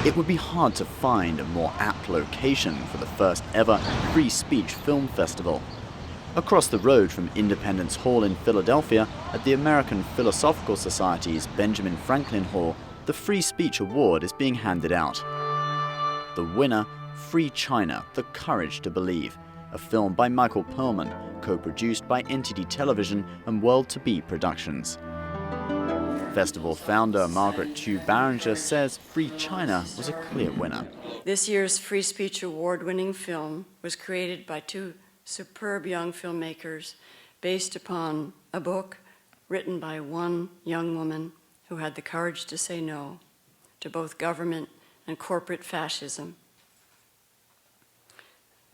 It would be hard to find a more apt location for the first ever free speech film festival. Across the road from Independence Hall in Philadelphia, at the American Philosophical Society's Benjamin Franklin Hall, the Free Speech Award is being handed out. The winner, Free China, The Courage to Believe, a film by Michael Perlman, co-produced by NTD Television and World to Be Productions. Festival founder Margaret Chu Barringer says Free China was a clear winner. This year's Free Speech Award-winning film was created by two superb young filmmakers based upon a book written by one young woman who had the courage to say no to both government and corporate fascism.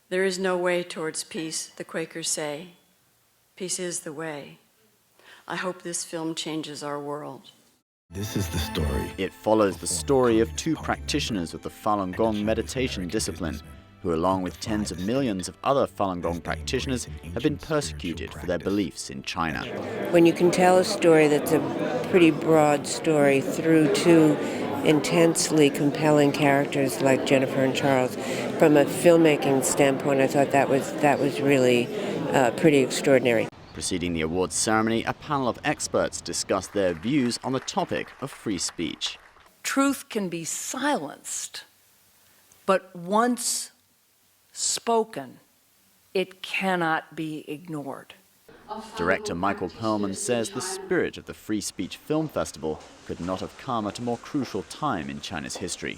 There is no way towards peace, the Quakers say. Peace is the way. I hope this film changes our world. This is the story. It follows the story of two practitioners of the Falun Gong meditation discipline, who along with tens of millions of other Falun Gong practitioners have been persecuted for their beliefs in China. When you can tell a story that's a pretty broad story through two intensely compelling characters like Jennifer and Charles, from a filmmaking standpoint, I thought that was really pretty extraordinary. Preceding the awards ceremony, a panel of experts discussed their views on the topic of free speech. Truth can be silenced, but once spoken, it cannot be ignored. Director Michael Perlman says the spirit of the Free Speech Film Festival could not have come at a more crucial time in China's history.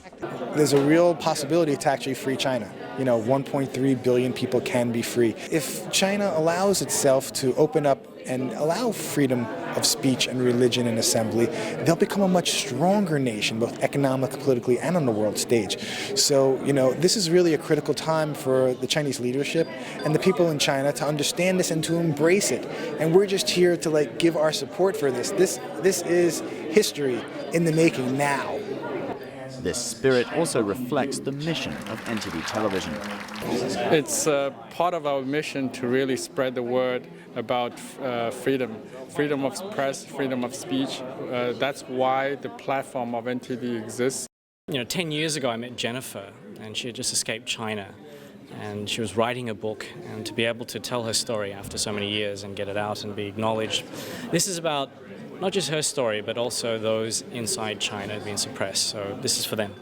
There's a real possibility to actually free China. 1.3 billion people can be free. If China allows itself to open up and allow freedom of speech and religion and assembly, they'll become a much stronger nation, both economically, politically, and on the world stage. So, this is really a critical time for the Chinese leadership and the people in China to understand this and to embrace it. And we're just here to give our support for this. This is history in the making now. This spirit also reflects the mission of NTD Television. It's part of our mission to really spread the word about freedom of press, freedom of speech. That's why the platform of NTD exists. 10 years ago I met Jennifer, and she had just escaped China, and she was writing a book, and to be able to tell her story after so many years and get it out and be acknowledged. This is about not just her story, but also those inside China being suppressed, so this is for them.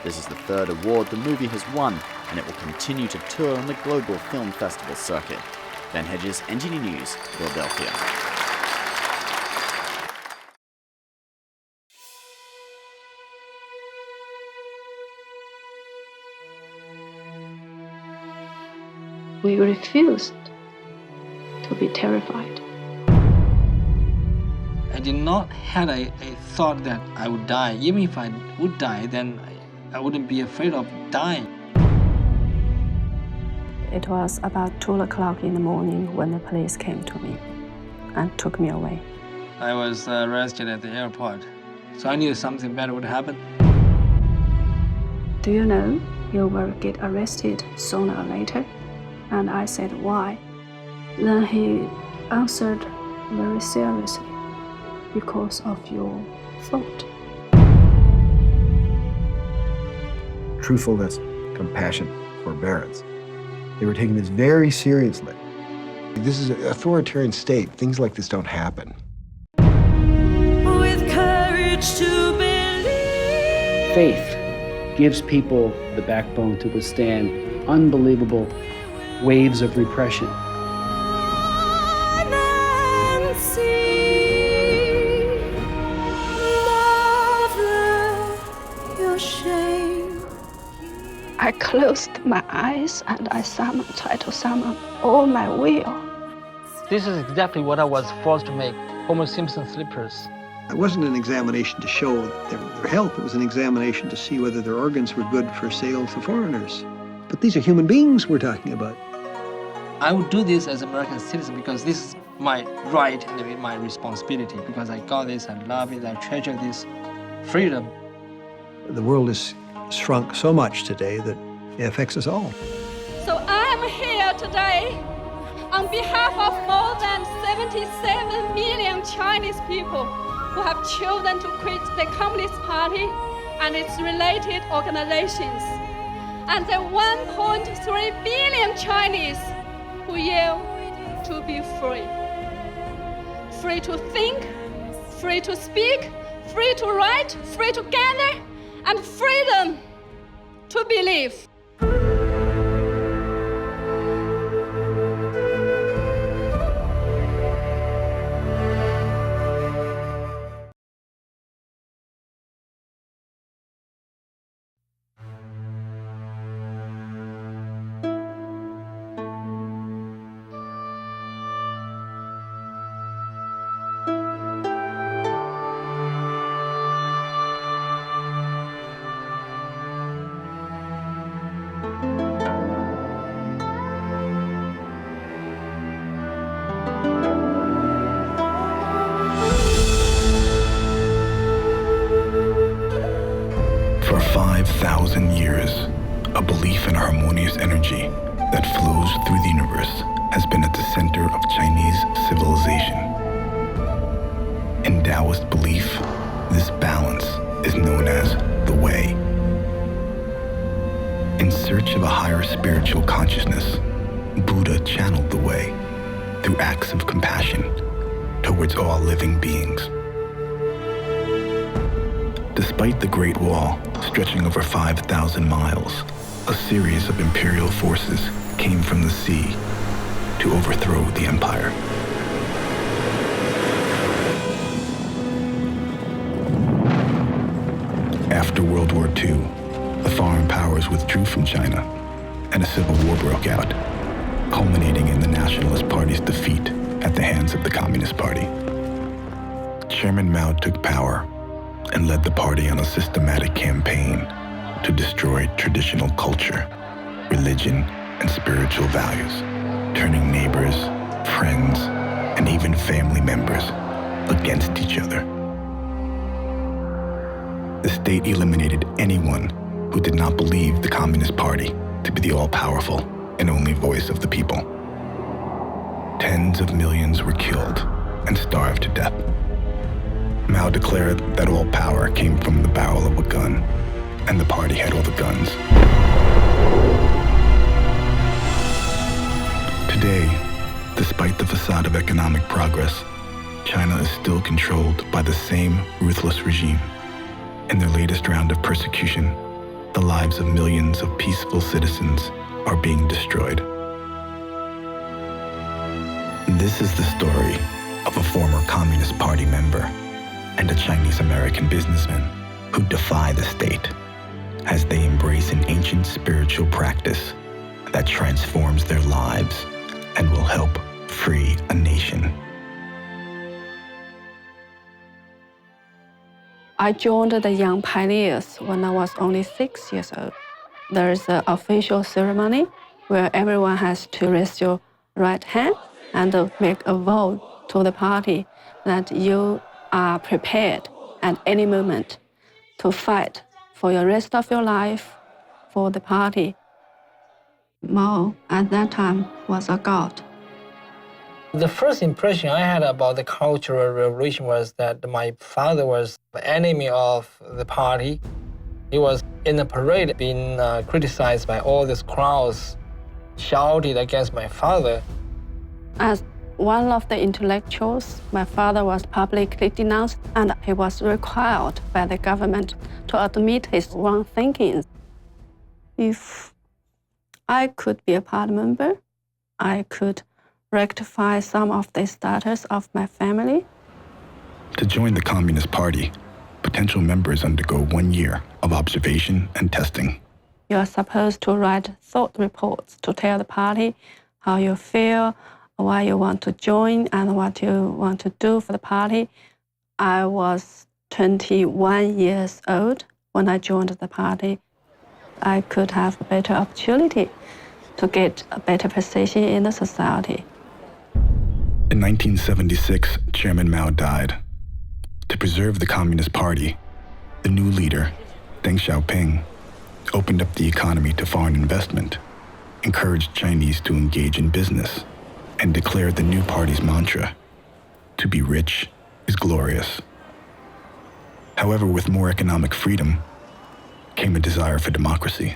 This is the third award the movie has won, and it will continue to tour on the global film festival circuit. Ben Hedges, NTD News, Philadelphia. We refused to be terrified. I did not have a thought that I would die. Even if I would die, then I wouldn't be afraid of dying. It was about 2 o'clock in the morning when the police came to me and took me away. I was arrested at the airport, so I knew something bad would happen. Do you know you will get arrested sooner or later? And I said, why? Then he answered very seriously, because of your thought. Truthfulness, compassion, forbearance. They were taking this very seriously. This is an authoritarian state. Things like this don't happen. With courage to believe. Faith gives people the backbone to withstand unbelievable waves of repression. I closed my eyes and I tried to summon all my will. This is exactly what I was forced to make, Homer Simpson slippers. It wasn't an examination to show their health, it was an examination to see whether their organs were good for sale to foreigners. But these are human beings we're talking about. I would do this as an American citizen because this is my right and my responsibility, because I got this, I love it, I treasure this freedom. The world has shrunk so much today that it affects us all. So I am here today on behalf of more than 77 million Chinese people who have chosen to quit the Communist Party and its related organizations, and the 1.3 billion Chinese who yell to be free. Free to think, free to speak, free to write, free to gather, and freedom to believe. For 5,000 years, a belief in harmonious energy that flows through the universe has been at the center of Chinese civilization. In Taoist belief, this balance is known as the Way. In search of a higher spiritual consciousness, Buddha channeled the Way through acts of compassion towards all living beings. Despite the Great Wall stretching over 5,000 miles, a series of imperial forces came from the sea to overthrow the empire. After World War II, the foreign powers withdrew from China, and a civil war broke out, culminating in the Nationalist Party's defeat at the hands of the Communist Party. Chairman Mao took power and led the party on a systematic campaign to destroy traditional culture, religion, and spiritual values, turning neighbors, friends, and even family members against each other. The state eliminated anyone who did not believe the Communist Party to be the all-powerful and only voice of the people. Tens of millions were killed and starved to death. Mao declared that all power came from the barrel of a gun, and the party had all the guns. Today, despite the facade of economic progress, China is still controlled by the same ruthless regime. In their latest round of persecution, the lives of millions of peaceful citizens are being destroyed. This is the story of a former Communist Party member and a Chinese-American businessman who defy the state as they embrace an ancient spiritual practice that transforms their lives and will help free a nation. I joined the Young Pioneers when I was only 6 years old. There is an official ceremony where everyone has to raise your right hand and make a vow to the party that you are prepared at any moment to fight for the rest of your life for the party. Mao at that time was a god. The first impression I had about the Cultural Revolution was that my father was the enemy of the party. He was in a parade being criticized by all these crowds, shouted against my father. As one of the intellectuals, my father was publicly denounced, and he was required by the government to admit his wrong thinking. If I could be a party member, I could rectify some of the status of my family. To join the Communist Party, potential members undergo 1 year of observation and testing. You are supposed to write thought reports to tell the party how you feel, why you want to join, and what you want to do for the party. I was 21 years old when I joined the party. I could have a better opportunity to get a better position in the society. In 1976, Chairman Mao died. To preserve the Communist Party, the new leader, Deng Xiaoping, opened up the economy to foreign investment, encouraged Chinese to engage in business, and declared the new party's mantra, "To be rich is glorious." However, with more economic freedom, came a desire for democracy.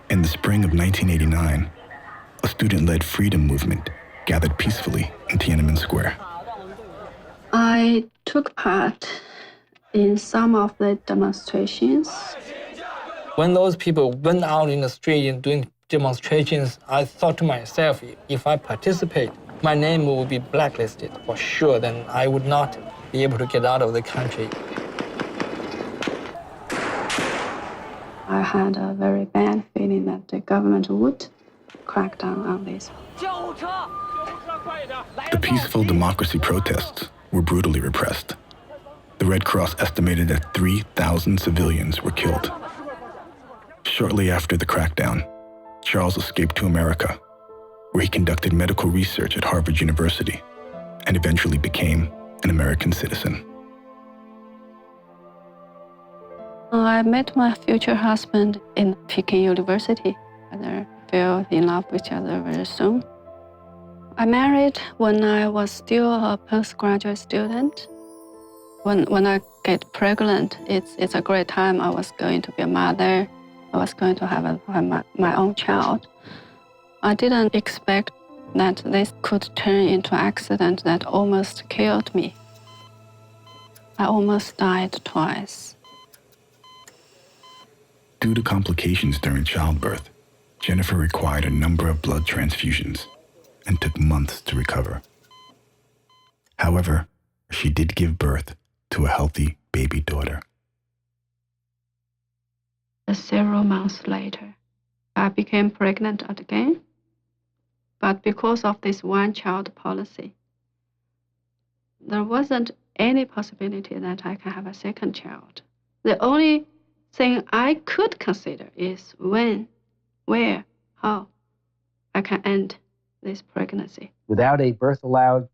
In the spring of 1989, a student-led freedom movement gathered peacefully in Tiananmen Square. I took part in some of the demonstrations. When those people went out in the street and doing demonstrations, I thought to myself, if I participate, my name will be blacklisted for sure, then I would not be able to get out of the country. I had a very bad feeling that the government would crack down on this. The peaceful democracy protests were brutally repressed. The Red Cross estimated that 3,000 civilians were killed. Shortly after the crackdown, Charles escaped to America, where he conducted medical research at Harvard University and eventually became an American citizen. I met my future husband in Peking University, and I fell in love with each other very soon. I married when I was still a postgraduate student. When I get pregnant, it's a great time. I was going to be a mother. I was going to have my own child. I didn't expect that this could turn into an accident that almost killed me. I almost died twice. Due to complications during childbirth, Jennifer required a number of blood transfusions and took months to recover. However, she did give birth to a healthy baby daughter. Several months later, I became pregnant again, but because of this one-child policy, there wasn't any possibility that I can have a second child. The only thing I could consider is when, where, how I can end this pregnancy. Without a birth allowed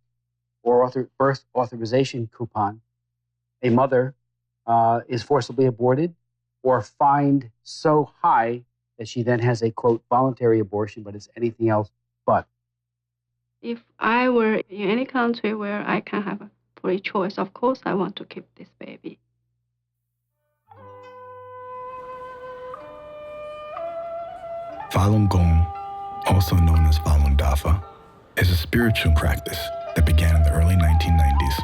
or birth authorization coupon, a mother is forcibly aborted or fined so high that she then has a, quote, voluntary abortion, but it's anything else but. If I were in any country where I can have a free choice, of course I want to keep this baby. Falun Gong, also known as Falun Dafa, is a spiritual practice that began in the early 1990s.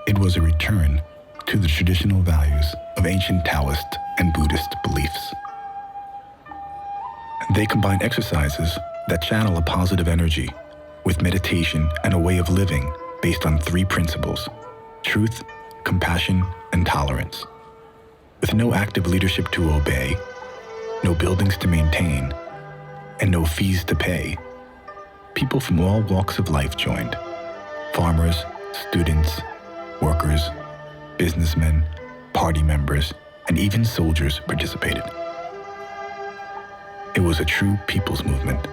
It was a return to the traditional values of ancient Taoist and Buddhist beliefs. They combine exercises that channel a positive energy with meditation and a way of living based on 3 principles: truth, compassion, and tolerance. With no active leadership to obey, no buildings to maintain, and no fees to pay, people from all walks of life joined. Farmers, students, workers, businessmen, party members, and even soldiers participated. It was a true people's movement.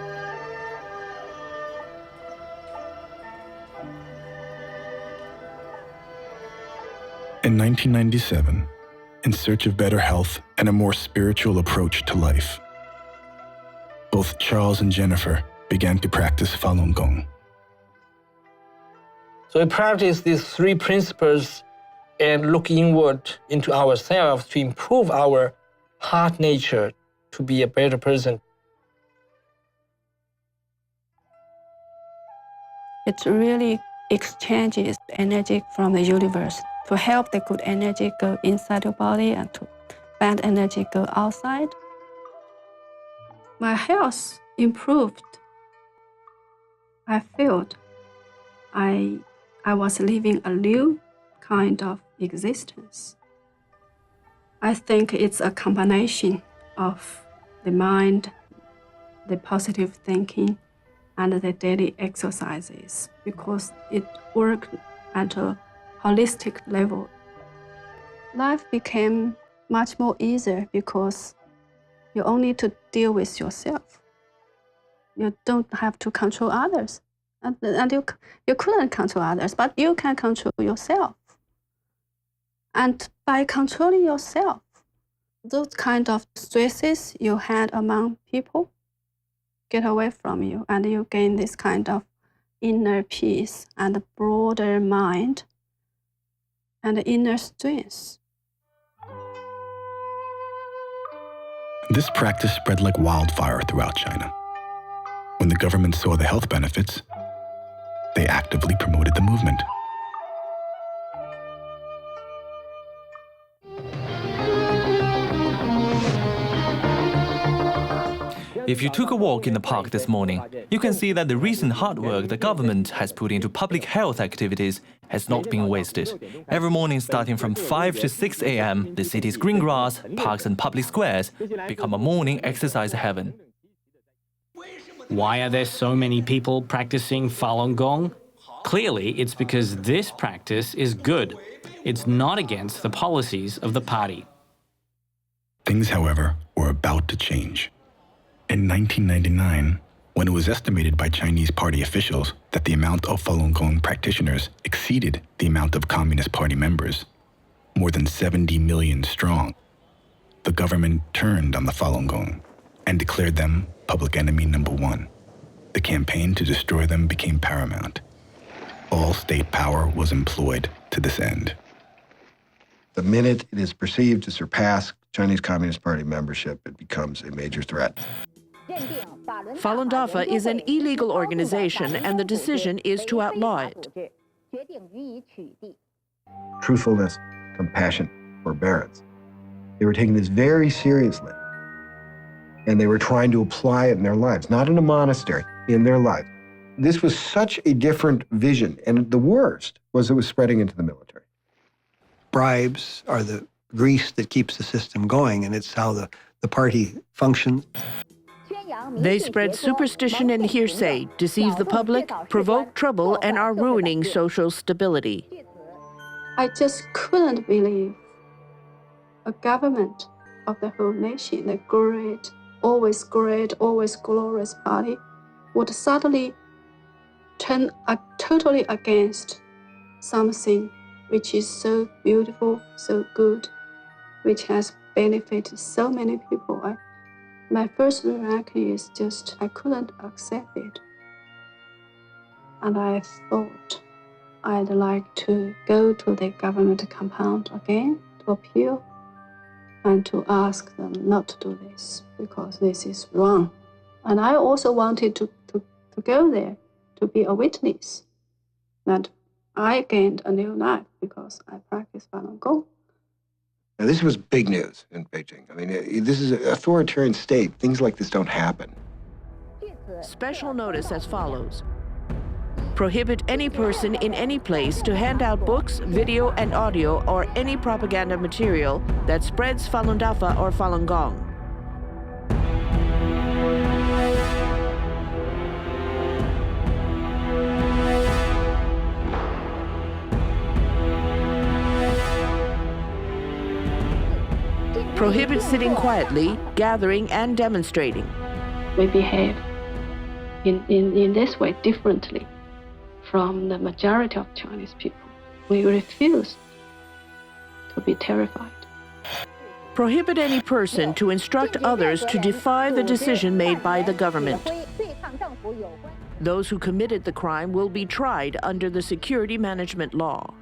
In 1997, in search of better health and a more spiritual approach to life, both Charles and Jennifer began to practice Falun Gong. So we practice these 3 principles and look inward into ourselves to improve our heart nature to be a better person. It really exchanges energy from the universe to help the good energy go inside your body and to bad energy go outside. My health improved. I felt I was living a new kind of existence. I think it's a combination of the mind, the positive thinking, and the daily exercises, because it worked at a holistic level. Life became much more easier because you only need to deal with yourself. You don't have to control others. And you couldn't control others, but you can control yourself. And by controlling yourself, those kind of stresses you had among people get away from you, and you gain this kind of inner peace and a broader mind and inner strength. This practice spread like wildfire throughout China. When the government saw the health benefits, they actively promoted the movement. If you took a walk in the park this morning, you can see that the recent hard work the government has put into public health activities has not been wasted. Every morning starting from 5 to 6 a.m., the city's green grass, parks and public squares become a morning exercise heaven. Why are there so many people practicing Falun Gong? Clearly, it's because this practice is good. It's not against the policies of the party. Things, however, were about to change. In 1999, when it was estimated by Chinese party officials that the amount of Falun Gong practitioners exceeded the amount of Communist Party members, more than 70 million strong, the government turned on the Falun Gong and declared them public enemy number one. The campaign to destroy them became paramount. All state power was employed to this end. The minute it is perceived to surpass Chinese Communist Party membership, it becomes a major threat. Falun Dafa is an illegal organization, and the decision is to outlaw it. Truthfulness, compassion, forbearance. They were taking this very seriously, and they were trying to apply it in their lives, not in a monastery, in their lives. This was such a different vision, and the worst was it was spreading into the military. Bribes are the grease that keeps the system going, and it's how the party functions. They spread superstition and hearsay, deceive the public, provoke trouble, and are ruining social stability. I just couldn't believe a government of the whole nation, the great, always glorious party, would suddenly turn totally against something which is so beautiful, so good, which has benefited so many people. My first reaction is just, I couldn't accept it. And I thought I'd like to go to the government compound again to appeal and to ask them not to do this because this is wrong. And I also wanted to go there to be a witness that I gained a new life because I practice Falun Gong. Now, this was big news in Beijing. I mean, this is an authoritarian state. Things like this don't happen. Special notice as follows. Prohibit any person in any place to hand out books, video, and audio or any propaganda material that spreads Falun Dafa or Falun Gong. Prohibit sitting quietly, gathering, and demonstrating. We behave in this way differently from the majority of Chinese people. We refuse to be terrified. Prohibit any person to instruct others to defy the decision made by the government. Those who committed the crime will be tried under the security management law.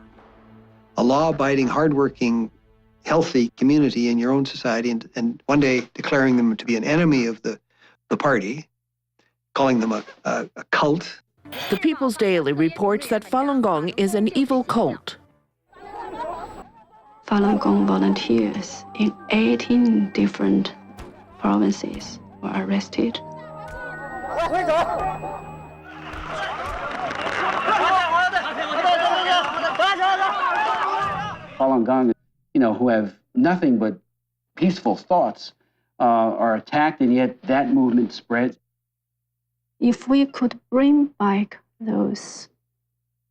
A law-abiding, hardworking, healthy community in your own society, and one day declaring them to be an enemy of the party, calling them a cult. The People's Daily reports that Falun Gong is an evil cult. Falun Gong volunteers in 18 different provinces were arrested. Falun Gong, who have nothing but peaceful thoughts, are attacked, and yet that movement spreads. If we could bring back those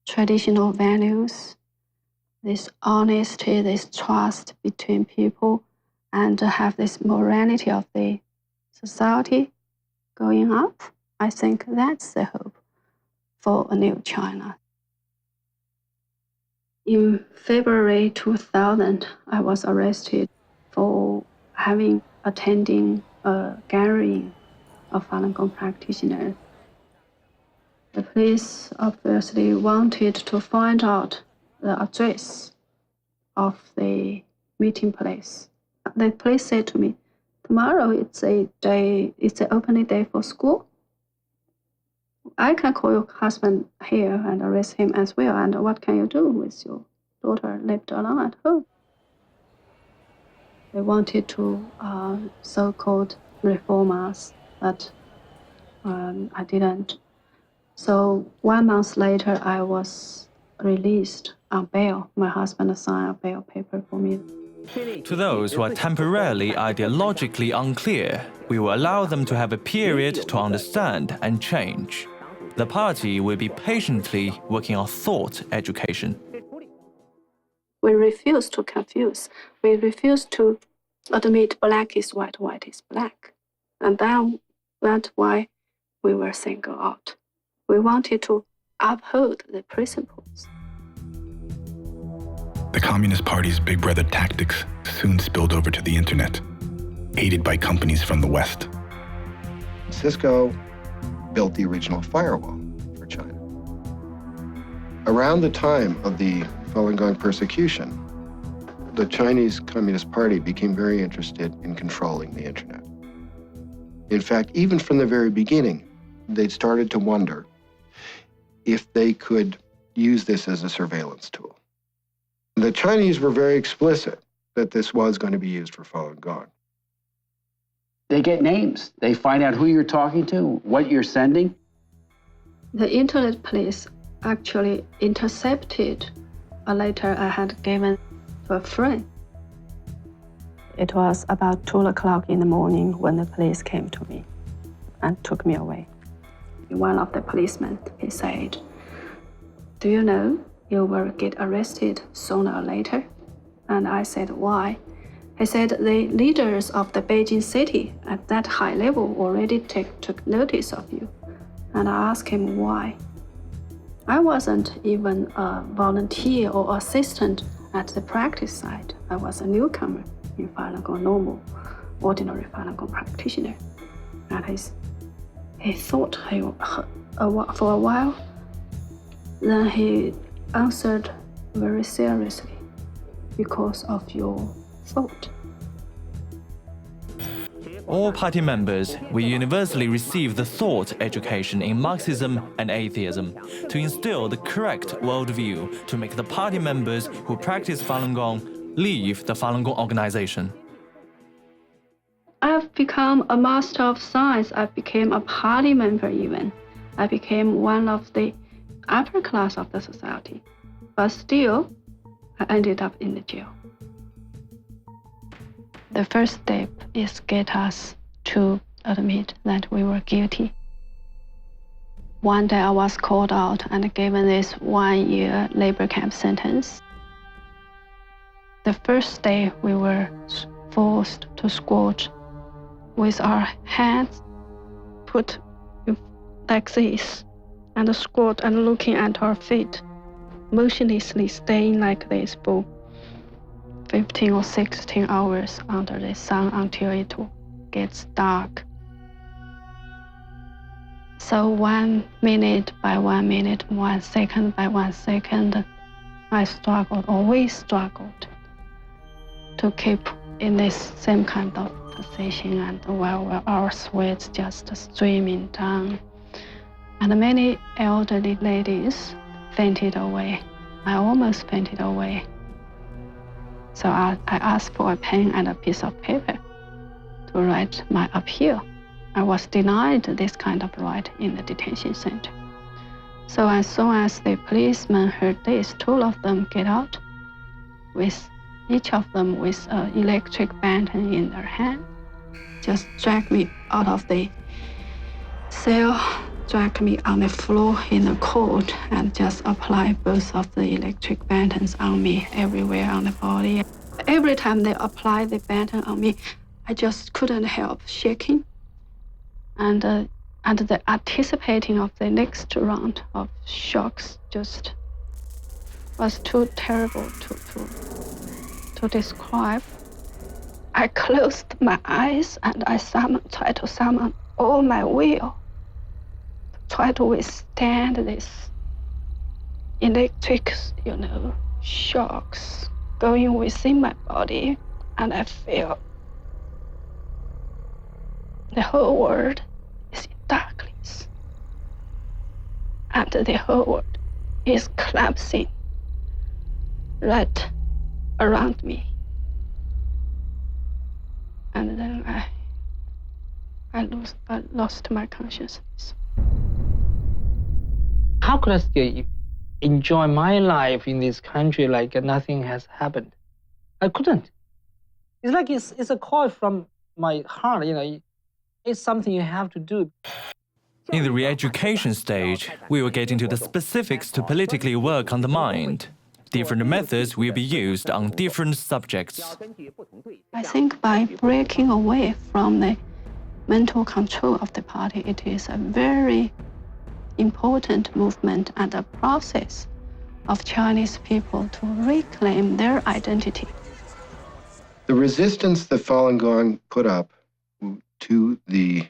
traditional values, this honesty, this trust between people, and have this morality of the society going up, I think that's the hope for a new China. In February 2000, I was arrested for attending a gathering of Falun Gong practitioners. The police obviously wanted to find out the address of the meeting place. The police said to me, tomorrow it's an opening day for school. I can call your husband here and arrest him as well. And what can you do with your daughter left alone at home? They wanted to so-called reform us, but I didn't. So 1 month later, I was released on bail. My husband signed a bail paper for me. To those who are temporarily ideologically unclear, we will allow them to have a period to understand and change. The party will be patiently working on thought education. We refuse to confuse. We refuse to admit black is white, white is black. And that's why we were singled out. We wanted to uphold the principles. The Communist Party's Big Brother tactics soon spilled over to the internet, aided by companies from the West. Cisco built the original firewall for China. Around the time of the Falun Gong persecution, the Chinese Communist Party became very interested in controlling the internet. In fact, even from the very beginning, they started to wonder if they could use this as a surveillance tool. The Chinese were very explicit that this was going to be used for Falun Gong. They get names. They find out who you're talking to, what you're sending. The internet police actually intercepted a letter I had given to a friend. It was about 2 o'clock in the morning when the police came to me and took me away. One of the policemen, he said, "Do you know you will get arrested sooner or later?" And I said, "Why?" He said, "The leaders of the Beijing city at that high level already took notice of you." And I asked him why. I wasn't even a volunteer or assistant at the practice site. I was a newcomer in Falun Gong, normal, ordinary Falun Gong practitioner. And he thought for a while. Then he answered very seriously, "Because of your thought." All party members will universally receive the thought education in Marxism and atheism to instill the correct worldview to make the party members who practice Falun Gong leave the Falun Gong organization. I've become a master of science. I became a party member even. I became one of the upper class of the society. But still, I ended up in the jail. The first step is get us to admit that we were guilty. One day I was called out and given this 1-year labor camp sentence. The first day we were forced to squat with our hands put like this and squat and looking at our feet, motionlessly staying like this for 15 or 16 hours under the sun until it gets dark. So 1 minute by 1 minute, 1 second by 1 second, I struggled, always struggled to keep in this same kind of position, and while our sweats just streaming down. And many elderly ladies fainted away. I almost fainted away. So I asked for a pen and a piece of paper to write my appeal. I was denied this kind of right in the detention center. So as soon as the policemen heard this, 2 of them get out, with each of them with an electric baton in their hand, just drag me out of the cell, drag me on the floor in the court, and just apply both of the electric batons on me everywhere on the body. Every time they apply the baton on me, I just couldn't help shaking. And the anticipating of the next round of shocks just was too terrible to describe. I closed my eyes and I tried to summon all my will to try to withstand this electric, shocks going within my body. And I feel the whole world is in darkness. And the whole world is collapsing right around me. And then I lost my consciousness. How could I still enjoy my life in this country like nothing has happened? I couldn't. It's like it's a call from my heart, it's something you have to do. In the re-education stage, we will get into the specifics to politically work on the mind. Different methods will be used on different subjects. I think by breaking away from the mental control of the party, it is a very important movement and a process of Chinese people to reclaim their identity. The resistance that Falun Gong put up to the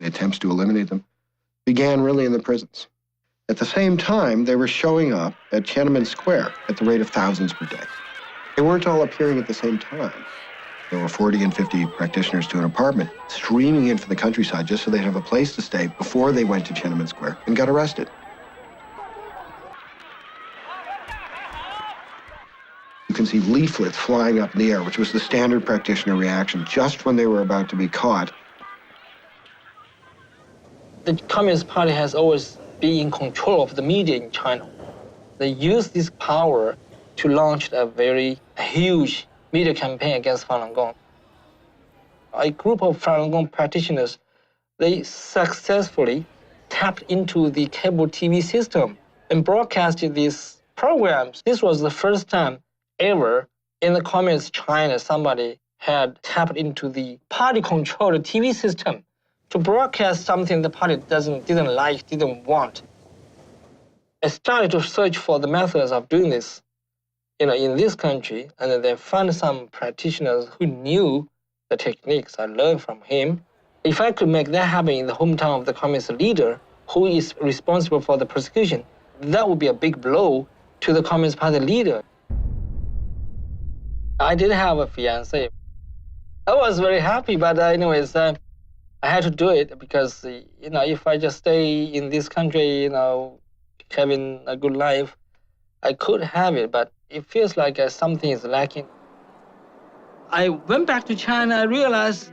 attempts to eliminate them began really in the prisons. At the same time, they were showing up at Tiananmen Square at the rate of thousands per day. They weren't all appearing at the same time. There were 40 and 50 practitioners to an apartment streaming in from the countryside just so they'd have a place to stay before they went to Tiananmen Square and got arrested. You can see leaflets flying up in the air, which was the standard practitioner reaction just when they were about to be caught. The Communist Party has always been in control of the media in China. They used this power to launch a very huge media campaign against Falun Gong. A group of Falun Gong practitioners, they successfully tapped into the cable TV system and broadcasted these programs. This was the first time ever in the Communist China somebody had tapped into the party-controlled TV system to broadcast something the party didn't like, didn't want. I started to search for the methods of doing this, in this country, and then found some practitioners who knew the techniques. I learned from him. If I could make that happen in the hometown of the communist leader who is responsible for the persecution, that would be a big blow to the Communist Party leader. I did have a fiancé. I was very happy, but anyways, I had to do it because, if I just stay in this country, having a good life, I could have it, but it feels like something is lacking. I went back to China, I realized,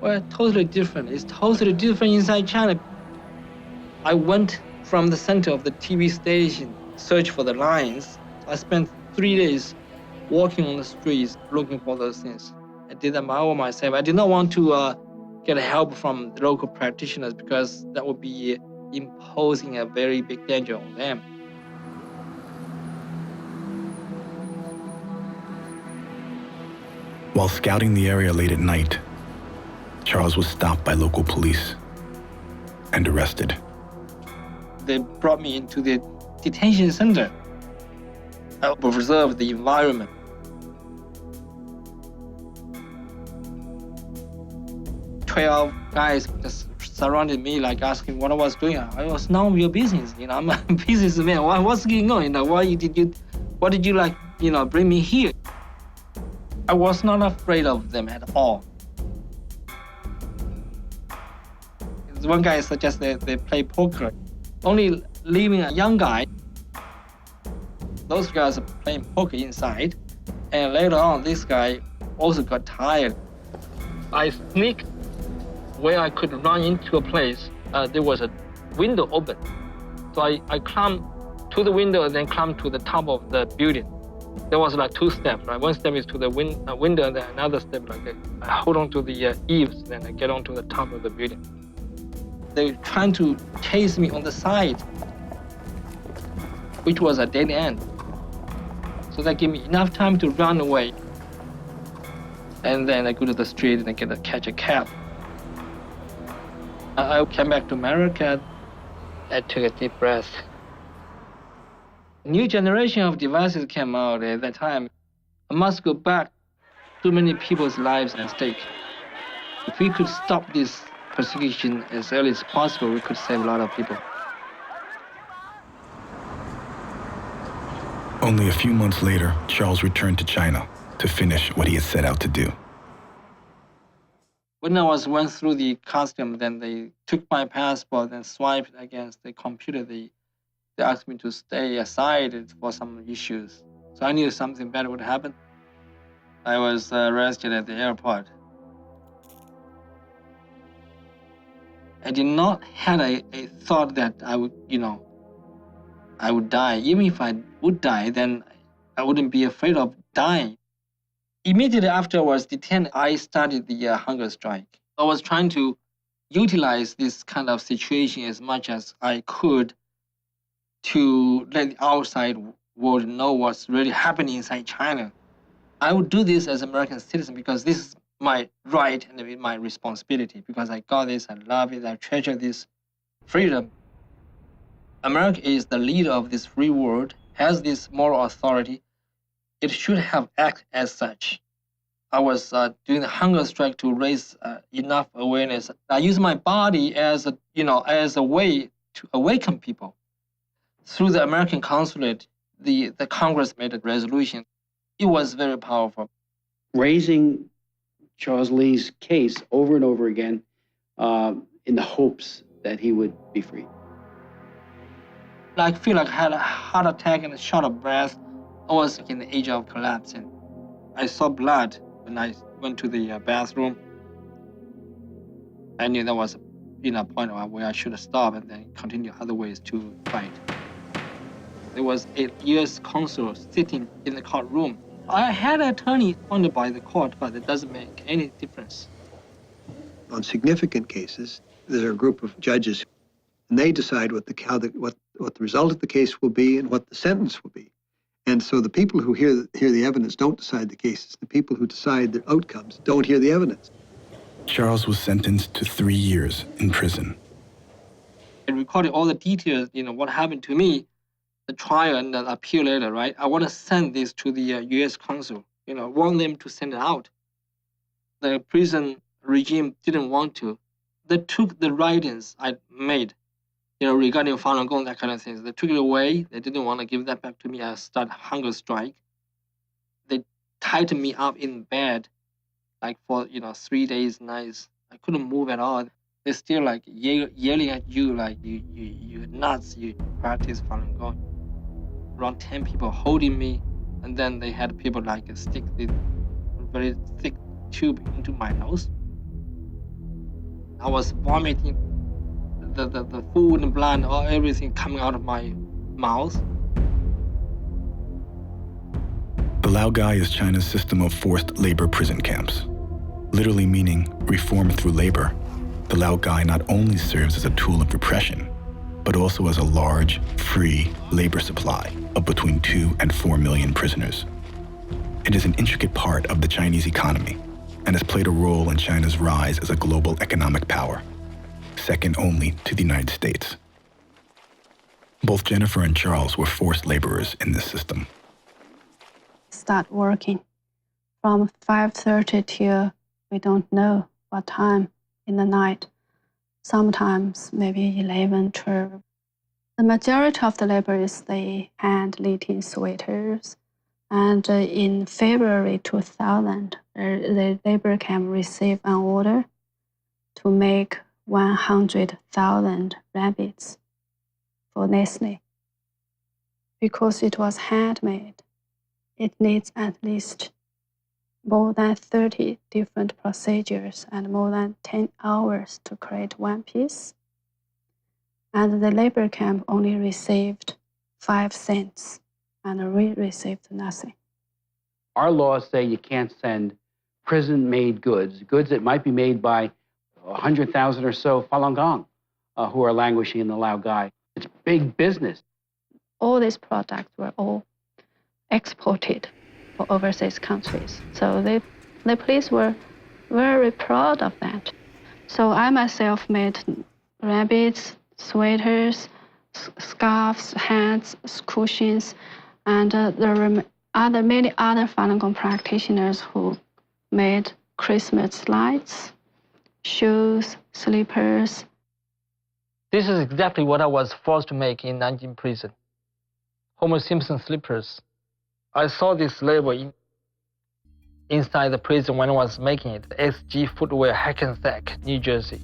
well, totally different. It's totally different inside China. I went from the center of the TV station, search for the lines. I spent 3 days walking on the streets, looking for those things. I did them all myself. I did not want to get help from the local practitioners because that would be imposing a very big danger on them. While scouting the area late at night, Charles was stopped by local police and arrested. They brought me into the detention center. I observed the environment. 12 guys just surrounded me, asking what I was doing. I was none of your business. I'm a businessman. What's going on? What did you bring me here? I was not afraid of them at all. One guy suggested they play poker, only leaving a young guy. Those guys are playing poker inside, and later on, this guy also got tired. I sneaked where I could run into a place. There was a window open, so I climbed to the window and then climbed to the top of the building. There was 2 steps, right? One step is to the window, and then another step, I hold on to the eaves, then I get onto the top of the building. They were trying to chase me on the side, which was a dead end. So that gave me enough time to run away. And then I go to the street and I catch a cab. I came back to America. I took a deep breath. A new generation of devices came out at that time. I must go back. Too many people's lives at stake. If we could stop this persecution as early as possible, we could save a lot of people. Only a few months later, Charles returned to China to finish what he had set out to do. When I went through the custom, then they took my passport and swiped against the computer. They asked me to stay aside for some issues. So I knew something bad would happen. I was arrested at the airport. I did not have a thought that I would, I would die. Even if I would die, then I wouldn't be afraid of dying. Immediately after I was detained, I started the hunger strike. I was trying to utilize this kind of situation as much as I could to let the outside world know what's really happening inside China. I would do this as an American citizen because this is my right and my responsibility, because I got this, I love it, I treasure this freedom. America is the leader of this free world, has this moral authority. It should have acted as such. I was doing the hunger strike to raise enough awareness. I use my body as a way to awaken people. Through the American consulate, the Congress made a resolution. It was very powerful. Raising Charles Lee's case over and over again in the hopes that he would be free. I feel like I had a heart attack and a short of breath. I was in the edge of collapsing. I saw blood when I went to the bathroom. I knew that was a point where I should stop and then continue other ways to fight. There was a U.S. consul sitting in the courtroom. I had an attorney appointed by the court, but it doesn't make any difference. On significant cases, there's a group of judges, and they decide what the result of the case will be and what the sentence will be. And so the people who hear the evidence don't decide the cases. The people who decide the outcomes don't hear the evidence. Charles was sentenced to 3 years in prison. I recorded all the details, what happened to me, the trial and the appeal later, right? I want to send this to the U.S. consul, want them to send it out. The prison regime didn't want to. They took the writings I made, regarding Falun Gong, that kind of things. They took it away. They didn't want to give that back to me. I started hunger strike. They tied me up in bed, for 3 days, nights. I couldn't move at all. They still yelling at you you nuts. You practice Falun Gong. Around 10 people holding me, and then they had people stick this very thick tube into my nose. I was vomiting. The food and blood, everything coming out of my mouth. The Laogai is China's system of forced labor prison camps. Literally meaning reform through labor, the Laogai not only serves as a tool of repression, but also as a large, free labor supply of between 2 and 4 million prisoners. It is an intricate part of the Chinese economy and has played a role in China's rise as a global economic power, second only to the United States. Both Jennifer and Charles were forced laborers in this system. Start working from 5:30 till we don't know what time in the night. Sometimes maybe 11, 12. The majority of the labor is the hand knitting sweaters. And in February 2000, the labor camp received an order to make 100,000 rabbits for Nestle. Because it was handmade, it needs at least more than 30 different procedures and more than 10 hours to create one piece. And the labor camp only received 5 cents, and we received nothing. Our laws say you can't send prison-made goods that might be made by 100,000 or so Falun Gong who are languishing in the Laogai. It's big business. All these products were all exported for overseas countries. So the police were very proud of that. So I myself made rabbits, sweaters, scarves, hats, cushions, and there were many other Falun Gong practitioners who made Christmas lights, shoes, slippers. This is exactly what I was forced to make in Nanjing prison. Homer Simpson slippers. I saw this label inside the prison when I was making it. SG Footwear, Hackensack, New Jersey.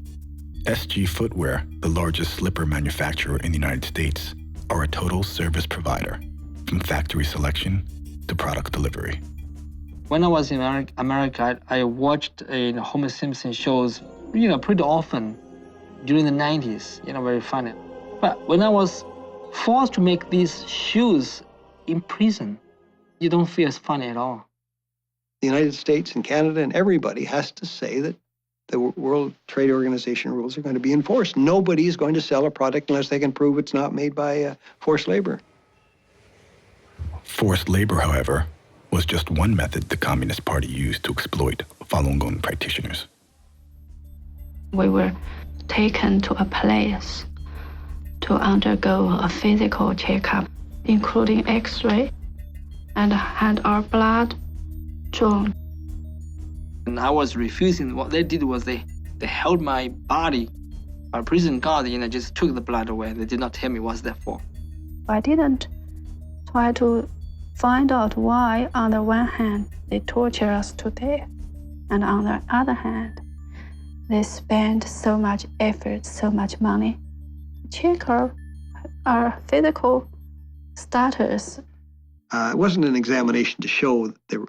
SG Footwear, the largest slipper manufacturer in the United States, are a total service provider, from factory selection to product delivery. When I was in America, I watched Homer Simpson shows, pretty often during the 90s, very funny. But when I was forced to make these shoes in prison, you don't feel it's funny at all. The United States and Canada and everybody has to say that the World Trade Organization rules are going to be enforced. Nobody is going to sell a product unless they can prove it's not made by forced labor. Forced labor, however, was just one method the Communist Party used to exploit Falun Gong practitioners. We were taken to a place to undergo a physical checkup, including X-ray, and had our blood drawn. And I was refusing. What they did was they held my body. Our prison guard, just took the blood away. They did not tell me what's that for. I didn't try to find out why, on the one hand, they torture us to death, and on the other hand, they spend so much effort, so much money to check our physical status. It wasn't an examination to show their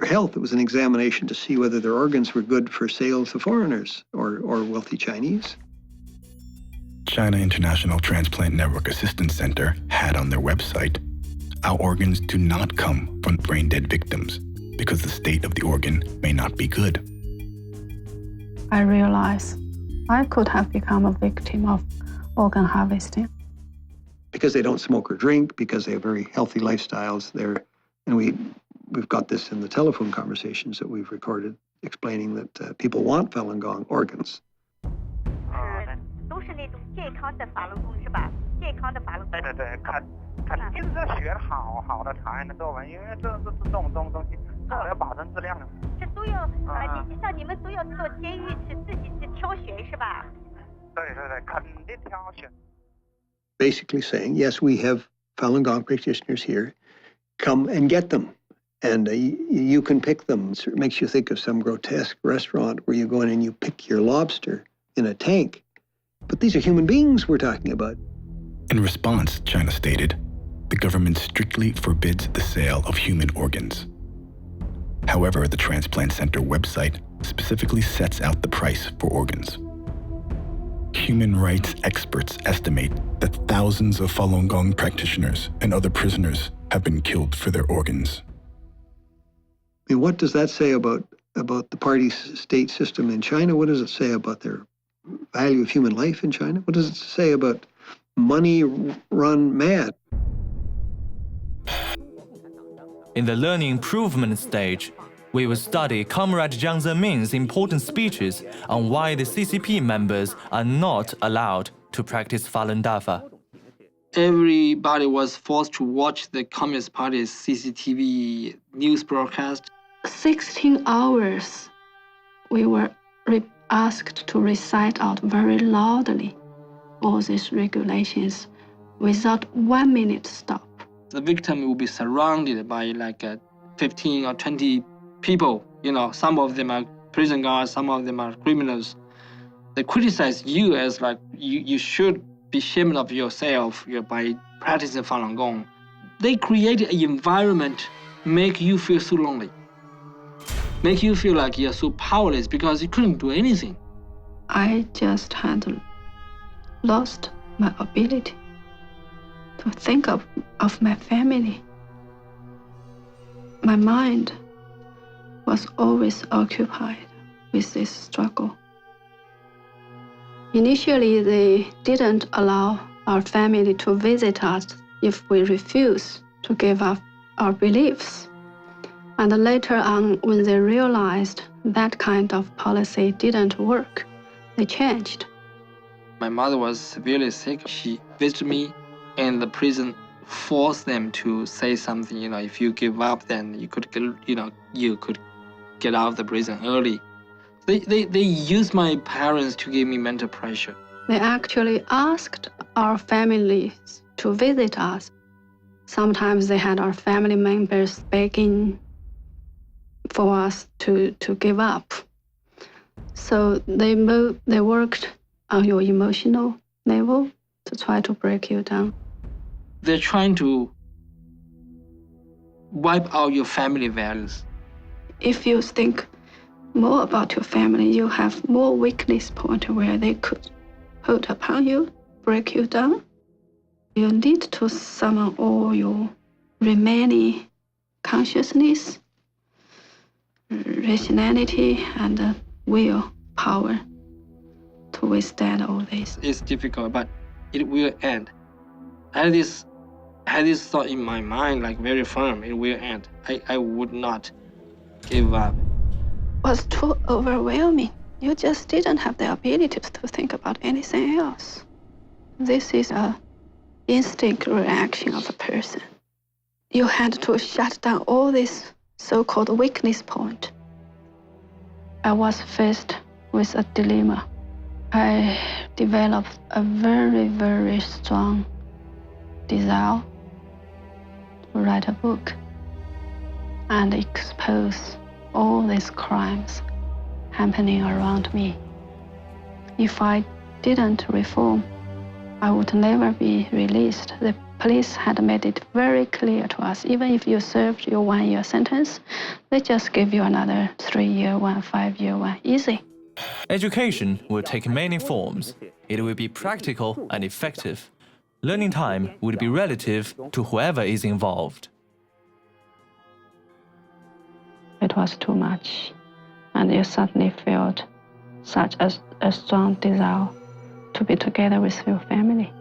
health. It was an examination to see whether their organs were good for sale to foreigners or wealthy Chinese. China International Transplant Network Assistance Center had on their website, "Our organs do not come from brain-dead victims because the state of the organ may not be good." I realized I could have become a victim of organ harvesting. Because they don't smoke or drink, because they have very healthy lifestyles. And we've got this in the telephone conversations that we've recorded, explaining that people want Falun Gong organs. Basically saying, yes, we have Falun Gong practitioners here. Come and get them. And you can pick them. It makes you think of some grotesque restaurant where you go in and you pick your lobster in a tank. But these are human beings we're talking about. In response, China stated, the government strictly forbids the sale of human organs. However, the Transplant Center website specifically sets out the price for organs. Human rights experts estimate that thousands of Falun Gong practitioners and other prisoners have been killed for their organs. I mean, what does that say about the party-state system in China? What does it say about their value of human life in China? What does it say about money run mad? In the learning improvement stage, we will study Comrade Jiang Zemin's important speeches on why the CCP members are not allowed to practice Falun Dafa. Everybody was forced to watch the Communist Party's CCTV news broadcast. 16 hours, we were asked to recite out very loudly all these regulations without 1 minute stop. The victim will be surrounded by 15 or 20 people. Some of them are prison guards, some of them are criminals. They criticize you as you should be ashamed of yourself by practicing Falun Gong. They create an environment make you feel so lonely, make you feel like you're so powerless because you couldn't do anything. I just had lost my ability to think of my family. My mind was always occupied with this struggle. Initially, they didn't allow our family to visit us if we refused to give up our beliefs. And later on, when they realized that kind of policy didn't work, they changed. My mother was severely sick. She visited me, and the prison forced them to say something. If you give up, then you could get out of the prison early. They used my parents to give me mental pressure. They actually asked our families to visit us. Sometimes they had our family members begging for for us to give up. So they worked on your emotional level to try to break you down. They're trying to wipe out your family values. If you think more about your family, you have more weakness point where they could hold upon you, break you down. You need to summon all your remaining consciousness, rationality, and willpower to withstand all this. It's difficult, but it will end. I had this thought in my mind, like very firm, it will end. I would not give up. It was too overwhelming. You just didn't have the ability to think about anything else. This is an instinct reaction of a person. You had to shut down all this so-called weakness point. I was faced with a dilemma. I developed a very, very strong desire to write a book and expose all these crimes happening around me. If I didn't reform, I would never be released. The police had made it very clear to us, even if you served your 1-year sentence, they just give you another 3-year one, 5-year one, easy. Education will take many forms. It will be practical and effective. Learning time would be relative to whoever is involved. It was too much, and you suddenly felt such a strong desire to be together with your family.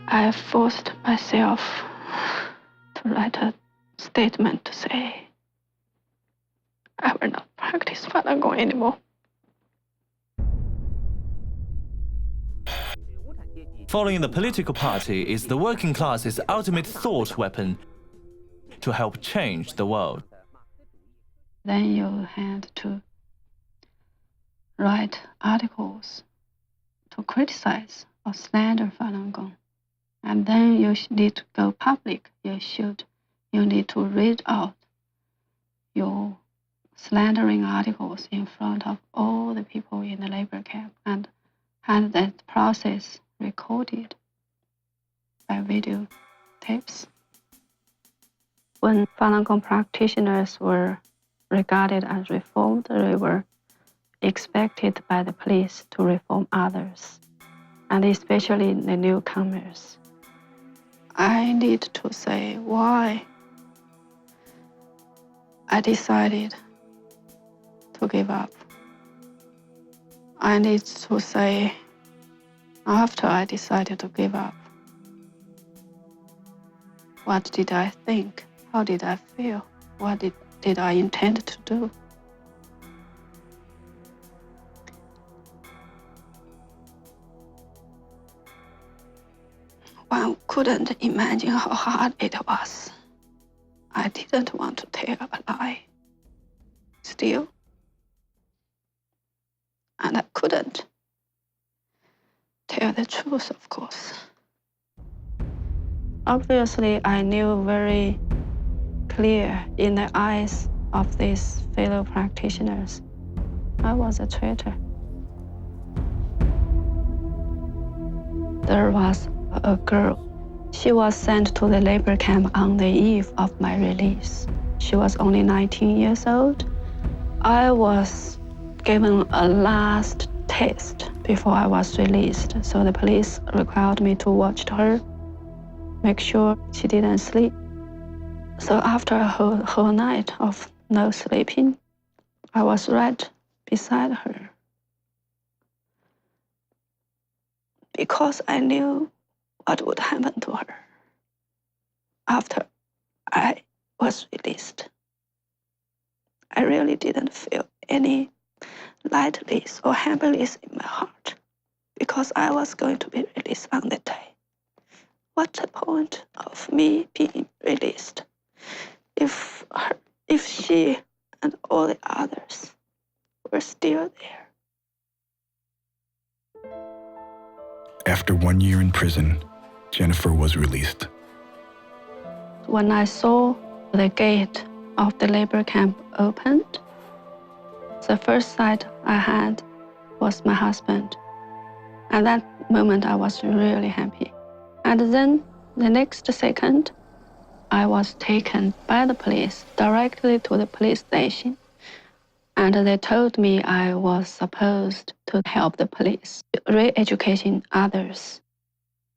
I forced myself to write a statement to say, I will not practice Falun Gong anymore. Following the political party is the working class's ultimate thought weapon to help change the world. Then you had to write articles to criticize or slander Falun Gong. And then you need to go public. You need to read out your slandering articles in front of all the people in the labor camp and had that process recorded by video tapes. When Falun Gong practitioners were regarded as reformed, they were expected by the police to reform others, and especially the newcomers. I need to say why I decided to give up. I need to say after I decided to give up, what did I think? How did I feel? What did I intend to do? One couldn't imagine how hard it was. I didn't want to tell a lie. Still. And I couldn't tell the truth, of course. Obviously, I knew very clear in the eyes of these fellow practitioners, I was a traitor. There was a girl. She was sent to the labor camp on the eve of my release. She was only 19 years old. I was given a last test before I was released, so the police required me to watch her, make sure she didn't sleep. So after a whole night of no sleeping, I was right beside her. Because I knew what would happen to her after I was released. I really didn't feel any lightness or happiness in my heart because I was going to be released on the day. What's the point of me being released if she and all the others were still there? After 1 year in prison, Jennifer was released. When I saw the gate of the labor camp opened, the first sight I had was my husband. At that moment, I was really happy. And then the next second, I was taken by the police directly to the police station. And they told me I was supposed to help the police, re-educating others.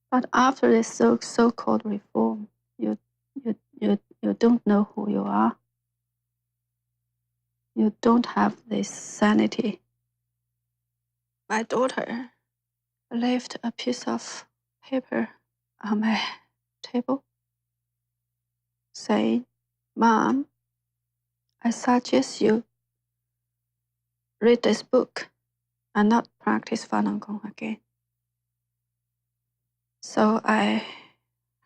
But after this so-called reform, you don't know who you are. You don't have this sanity. My daughter left a piece of paper on my table saying, "Mom, I suggest you read this book and not practice Falun Gong again." So I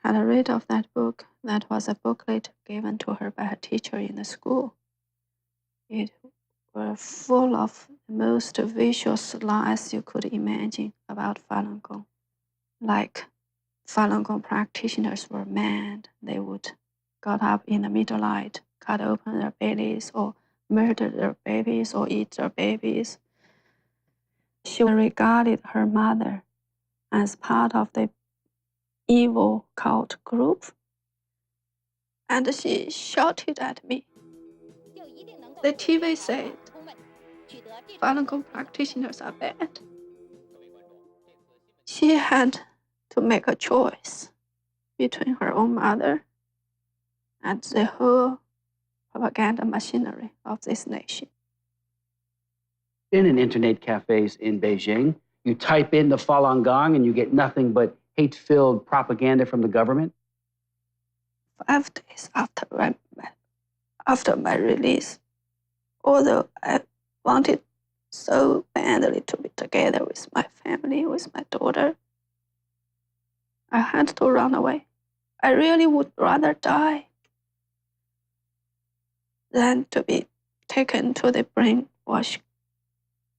had read of that book. That was a booklet given to her by her teacher in the school. It was full of the most visual slides you could imagine about Falun Gong. Like Falun Gong practitioners were mad. They would got up in the middle night, cut open their bellies, or murder their babies, or eat their babies. She regarded her mother as part of the evil cult group, and she shouted at me. The TV said, "Falun Gong practitioners are bad." She had to make a choice between her own mother and the whole propaganda machinery of this nation. In an internet cafes in Beijing, you type in the Falun Gong and you get nothing but hate-filled propaganda from the government. 5 days after my release, although I wanted so badly to be together with my family, with my daughter, I had to run away. I really would rather die than to be taken to the brainwash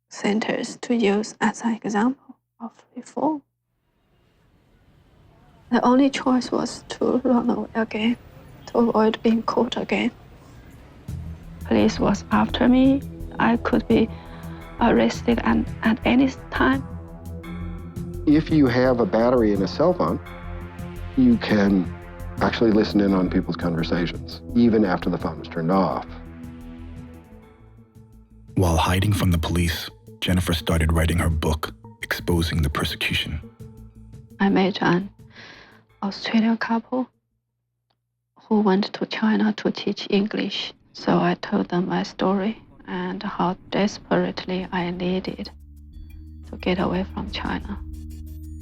centers to use as an example of reform. The only choice was to run away again, to avoid being caught again. Police was after me. I could be arrested at any time. If you have a battery in a cell phone, you can actually listen in on people's conversations, even after the phone is turned off. While hiding from the police, Jennifer started writing her book, exposing the persecution. I met an Australian couple who went to China to teach English. So I told them my story and how desperately I needed to get away from China.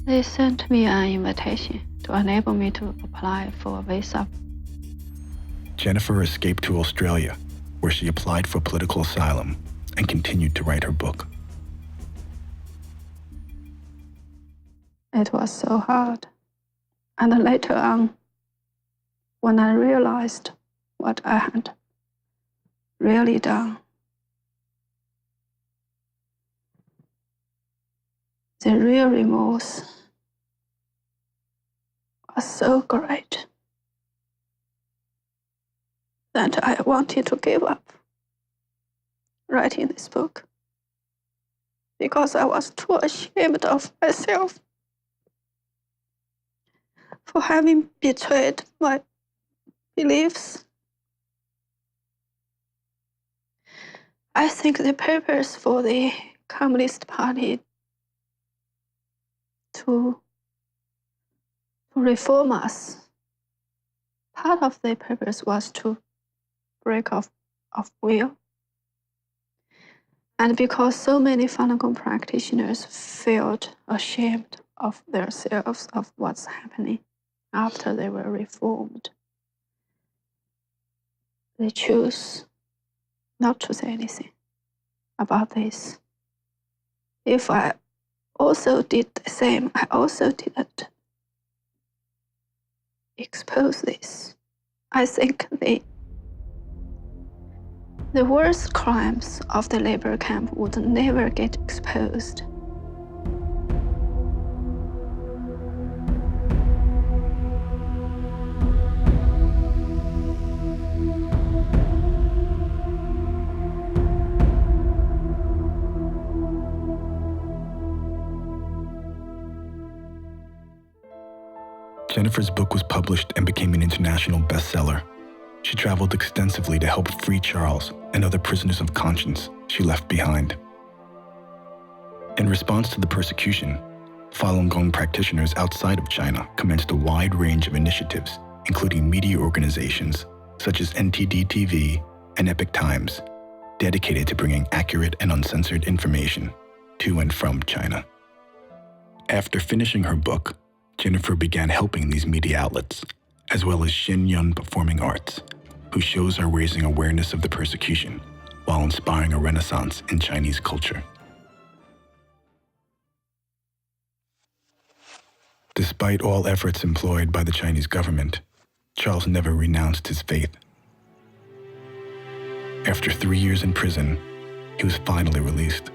They sent me an invitation to enable me to apply for a visa. Jennifer escaped to Australia, where she applied for political asylum and continued to write her book. It was so hard. And later on, when I realized what I had really done, the real remorse was so great that I wanted to give up writing this book because I was too ashamed of myself for having betrayed my beliefs. I think the purpose for the Communist Party to reform us, part of the purpose was to break off of will. And because so many Falun Gong practitioners felt ashamed of themselves, of what's happening after they were reformed, they chose not to say anything about this. If I also did the same, I also didn't expose this. I think the worst crimes of the labor camp would never get exposed. Jennifer's book was published and became an international bestseller. She traveled extensively to help free Charles and other prisoners of conscience she left behind. In response to the persecution, Falun Gong practitioners outside of China commenced a wide range of initiatives, including media organizations such as NTD TV and Epoch Times, dedicated to bringing accurate and uncensored information to and from China. After finishing her book, Jennifer began helping these media outlets, as well as Shin Yun Performing Arts, whose shows are raising awareness of the persecution while inspiring a renaissance in Chinese culture. Despite all efforts employed by the Chinese government, Charles never renounced his faith. After 3 years in prison, he was finally released.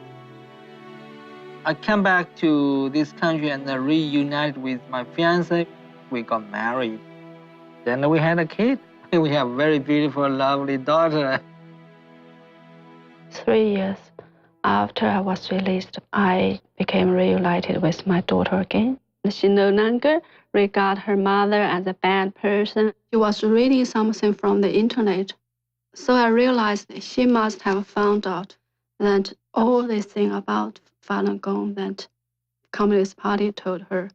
I came back to this country and reunited with my fiancée. We got married. Then we had a kid. We have a very beautiful, lovely daughter. 3 years after I was released, I became reunited with my daughter again. She no longer regarded her mother as a bad person. She was reading something from the internet. So I realized that she must have found out that all these things about Falun Gong that Communist Party told her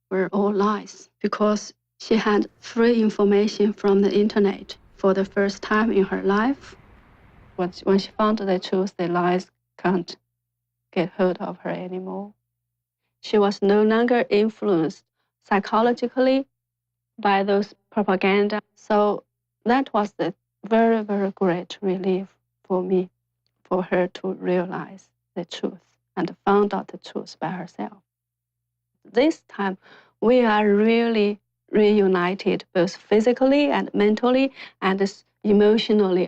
were all lies, because she had free information from the internet for the first time in her life. When she found the truth, the lies can't get hold of her anymore. She was no longer influenced psychologically by those propaganda. So that was the very, very great relief for me, for her to realize the truth and found out the truth by herself. This time, we are really reunited, both physically and mentally and emotionally.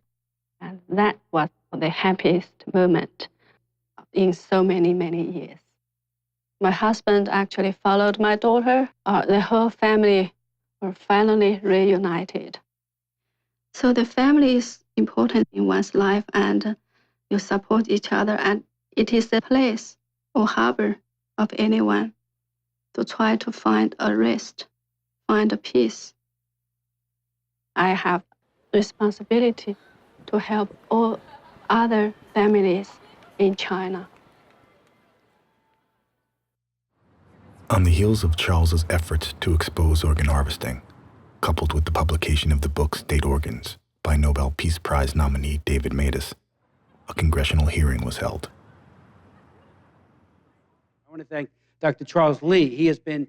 And that was the happiest moment in so many, many years. My husband actually followed my daughter. The whole family were finally reunited. So the family is important in one's life, and you support each other, and it is the place or harbor of anyone to try to find a rest, find a peace. I have responsibility to help all other families in China. On the heels of Charles's efforts to expose organ harvesting, coupled with the publication of the book State Organs by Nobel Peace Prize nominee David Matas, a congressional hearing was held. I want to thank Dr. Charles Lee. He has been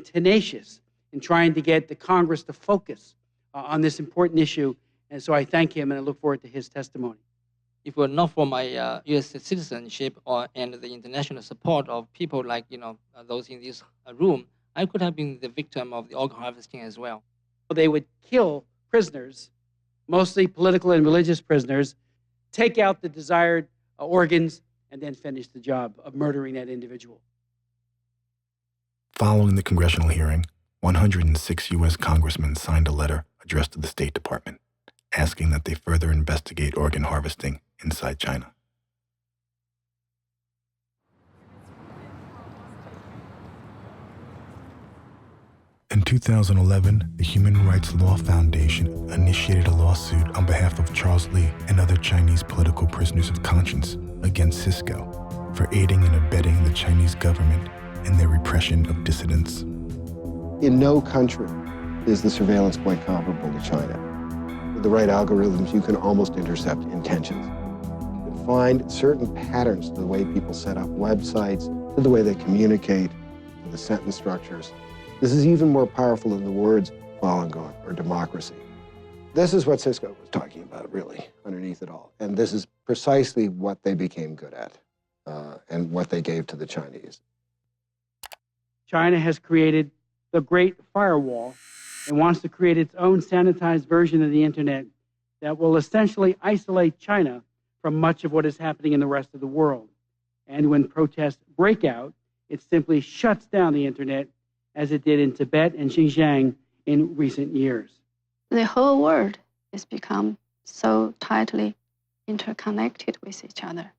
tenacious in trying to get the Congress to focus on this important issue, and so I thank him and I look forward to his testimony. If it were not for my U.S. citizenship and the international support of people like those in this room, I could have been the victim of the organ harvesting as well. They would kill prisoners, mostly political and religious prisoners, take out the desired organs, and then finish the job of murdering that individual. Following the congressional hearing, 106 U.S. congressmen signed a letter addressed to the State Department, asking that they further investigate organ harvesting inside China. In 2011, the Human Rights Law Foundation initiated a lawsuit on behalf of Charles Lee and other Chinese political prisoners of conscience against Cisco for aiding and abetting the Chinese government in their repression of dissidents. In no country is the surveillance quite comparable to China. With the right algorithms, you can almost intercept intentions. You can find certain patterns to the way people set up websites, to the way they communicate, to the sentence structures. This is even more powerful than the words Falun Gong or democracy. This is what Cisco was talking about, really, underneath it all. And this is precisely what they became good at and what they gave to the Chinese. China has created the Great Firewall and wants to create its own sanitized version of the internet that will essentially isolate China from much of what is happening in the rest of the world. And when protests break out, it simply shuts down the internet, as it did in Tibet and Xinjiang in recent years. The whole world has become so tightly interconnected with each other,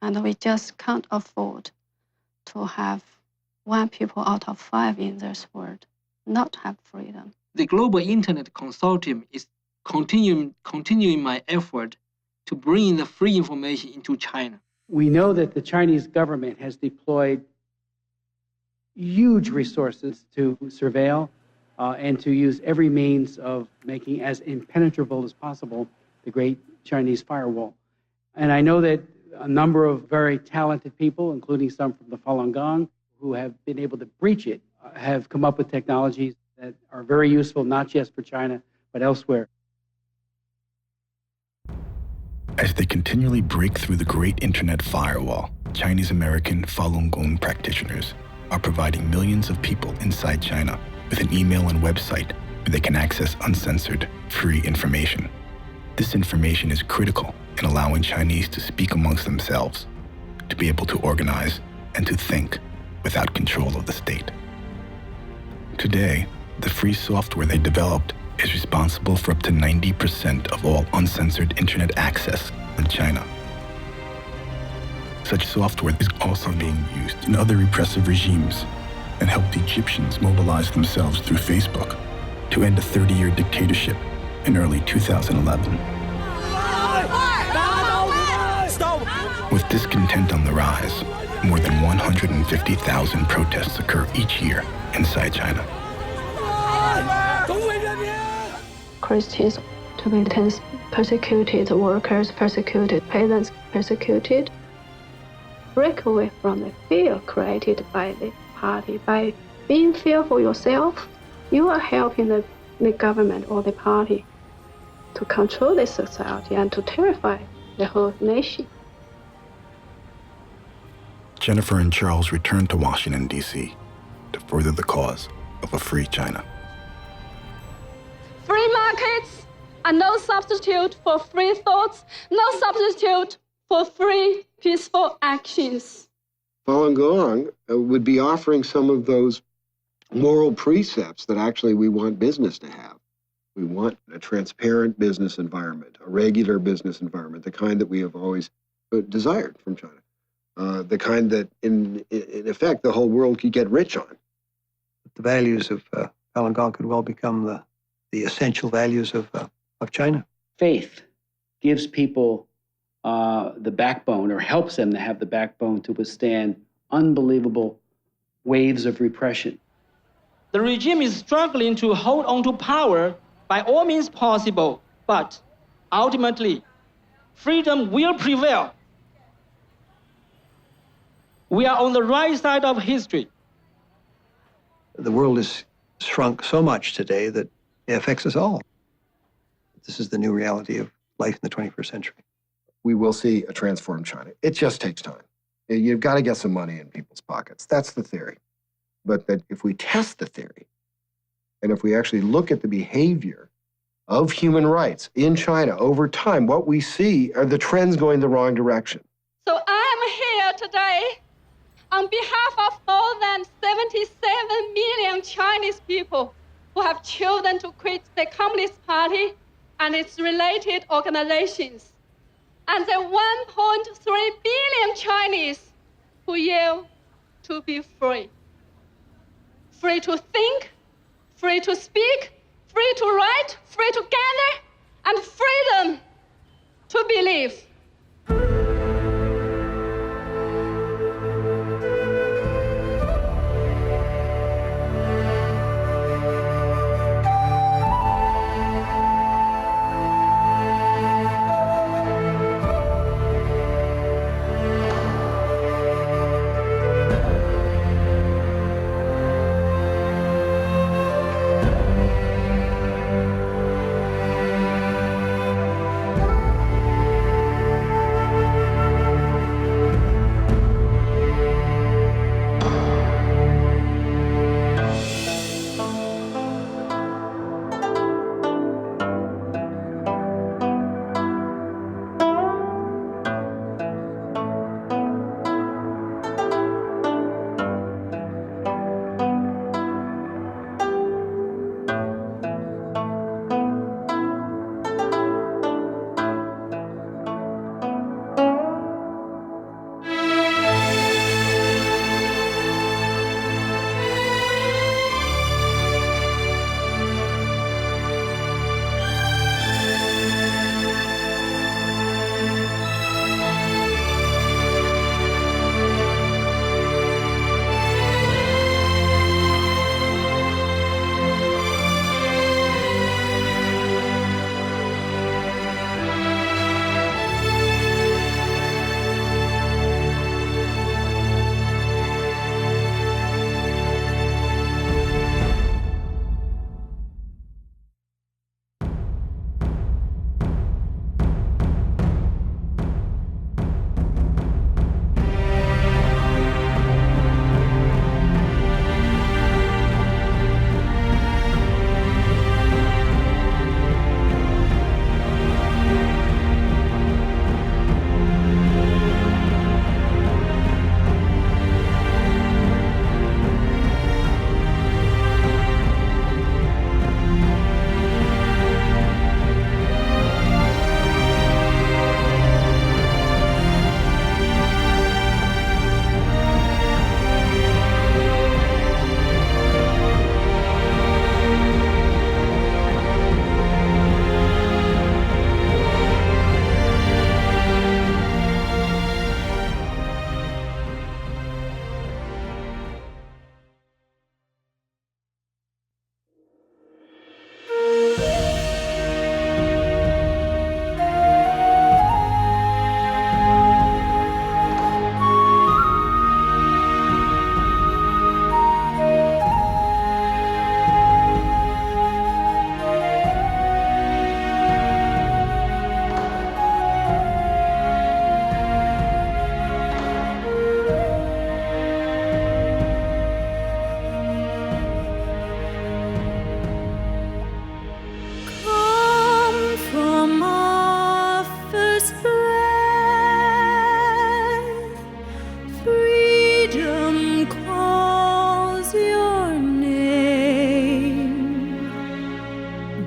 and we just can't afford to have 1 people out of 5 in this world not have freedom. The Global Internet Consortium is continuing my effort to bring the free information into China. We know that the Chinese government has deployed huge resources to surveil and to use every means of making as impenetrable as possible the great Chinese firewall. And I know that a number of very talented people, including some from the Falun Gong, who have been able to breach it, have come up with technologies that are very useful, not just for China, but elsewhere. As they continually break through the great internet firewall, Chinese-American Falun Gong practitioners are providing millions of people inside China with an email and website where they can access uncensored, free information. This information is critical in allowing Chinese to speak amongst themselves, to be able to organize and to think without control of the state. Today, the free software they developed is responsible for up to 90% of all uncensored internet access in China. Such software is also being used in other repressive regimes and helped Egyptians mobilize themselves through Facebook to end a 30-year dictatorship in early 2011. With discontent on the rise, more than 150,000 protests occur each year inside China. Christians to be persecuted, workers persecuted, peasants persecuted. Break away from the fear created by the party. By being fearful yourself, you are helping the government or the party to control the society and to terrify the whole nation. Jennifer and Charles returned to Washington, D.C. to further the cause of a free China. Free markets are no substitute for free thoughts, no substitute for free, peaceful actions. Falun Gong would be offering some of those moral precepts that actually we want business to have. We want a transparent business environment, a regular business environment, the kind that we have always desired from China, the kind that, in effect, the whole world could get rich on. The values of Falun Gong could well become the essential values of China. Faith gives people the backbone, or helps them to have the backbone to withstand unbelievable waves of repression. The regime is struggling to hold on to power by all means possible, but ultimately, freedom will prevail. We are on the right side of history. The world has shrunk so much today that it affects us all. This is the new reality of life in the 21st century. We will see a transformed China. It just takes time. You've got to get some money in people's pockets. That's the theory. But that if we test the theory, and if we actually look at the behavior of human rights in China over time, what we see are the trends going the wrong direction. So I'm here today on behalf of more than 77 million Chinese people who have chosen to quit the Communist Party and its related organizations, and the 1.3 billion Chinese who yell to be free. Free to think, free to speak, free to write, free to gather, and freedom to believe.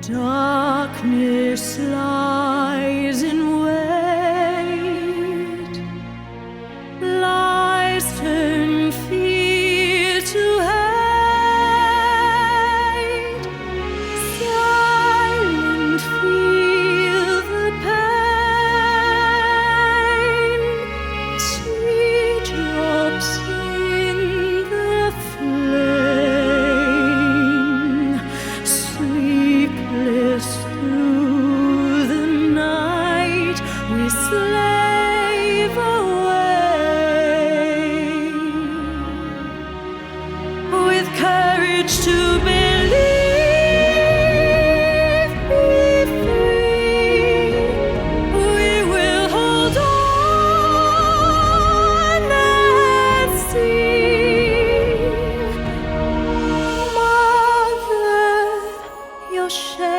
Darkness lies in wait, lies turn fear to hate, silent feel the pain, teardrops in the flame, sleepless through the night we slave away, with courage to believe, be free, we will hold on and see. Mother, your shadow